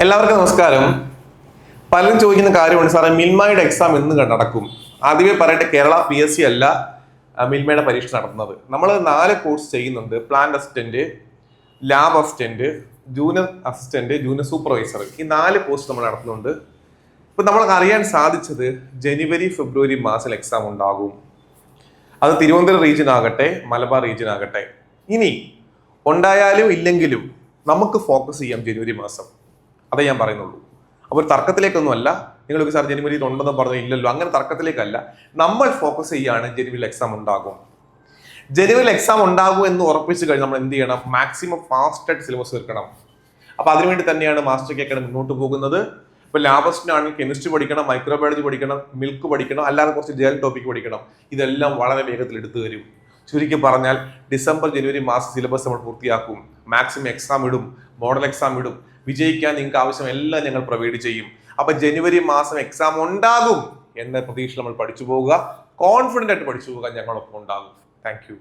എല്ലാവർക്കും നമസ്കാരം. പലരും ചോദിക്കുന്ന കാര്യമാണ്, സാറേ മിൽമയുടെ എക്സാം എന്ന് നടക്കും? ആദ്യമേ പറയട്ടെ, കേരള PSC അല്ല മിൽമയുടെ പരീക്ഷ നടത്തുന്നത്. നമ്മൾ 4 കോഴ്സ് ചെയ്യുന്നുണ്ട്. Plant assistant, lab assistant, junior assistant, junior supervisor. ഈ 4 കോഴ്സ് നമ്മൾ നടത്തുന്നുണ്ട്. ഇപ്പൊ നമ്മൾക്ക് അറിയാൻ സാധിച്ചത് ജനുവരി ഫെബ്രുവരി മാസത്തിൽ എക്സാം ഉണ്ടാകും. അത് തിരുവനന്തപുരം റീജിയൻ ആകട്ടെ, മലബാർ റീജിയൻ ആകട്ടെ. ഇനി ഉണ്ടായാലും ഇല്ലെങ്കിലും നമുക്ക് ഫോക്കസ് ചെയ്യാം ജനുവരി മാസം. അതേ ഞാൻ പറയുന്നുള്ളൂ. അപ്പോൾ തർക്കത്തിലേക്കൊന്നുമല്ല. നിങ്ങൾക്ക് സാർ ജനുവരിയിൽ ഉണ്ടെന്ന് പറഞ്ഞു, ഇല്ലല്ലോ, അങ്ങനെ തർക്കത്തിലേക്കല്ല. നമ്മൾ ഫോക്കസ് ചെയ്യാണ് ജനുവരിയിൽ എക്സാം ഉണ്ടാകും. ജനുവരിയിൽ എക്സാം ഉണ്ടാകും എന്ന് ഉറപ്പിച്ചു കഴിഞ്ഞാൽ നമ്മൾ എന്ത് ചെയ്യണം? മാക്സിമം ഫാസ്റ്റായിട്ട് സിലബസ് തീർക്കണം. അപ്പൊ അതിനുവേണ്ടി തന്നെയാണ് മാസ്റ്റർ കെ അക്കാഡമി മുന്നോട്ട് പോകുന്നത്. ഇപ്പൊ ലാബസ്റ്റിനാണെങ്കിൽ കെമിസ്ട്രി പഠിക്കണം, മൈക്രോബയോളജി പഠിക്കണം, മിൽക്ക് പഠിക്കണം, അല്ലാതെ കുറച്ച് ജനറൽ ടോപ്പിക് പഠിക്കണം. ഇതെല്ലാം വളരെ വേഗത്തിൽ എടുത്തു തരും. ചുരുക്കി പറഞ്ഞാൽ ഡിസംബർ ജനുവരി മാസം സിലബസ് നമ്മൾ പൂർത്തിയാക്കും. മാക്സിമം എക്സാം ഇടും, മോഡൽ എക്സാം ഇടും. വിജയിക്കാൻ നിങ്ങൾക്ക് ആവശ്യം എല്ലാം ഞങ്ങൾ പ്രൊവൈഡ് ചെയ്യും. അപ്പൊ ജനുവരി മാസം എക്സാം ഉണ്ടാകും എന്ന പ്രതീക്ഷ നമ്മൾ പഠിച്ചു പോവുക. കോൺഫിഡന്റ് ആയിട്ട് പഠിച്ചു പോകാൻ ഞങ്ങളൊപ്പം ഉണ്ടാകും. Thank you.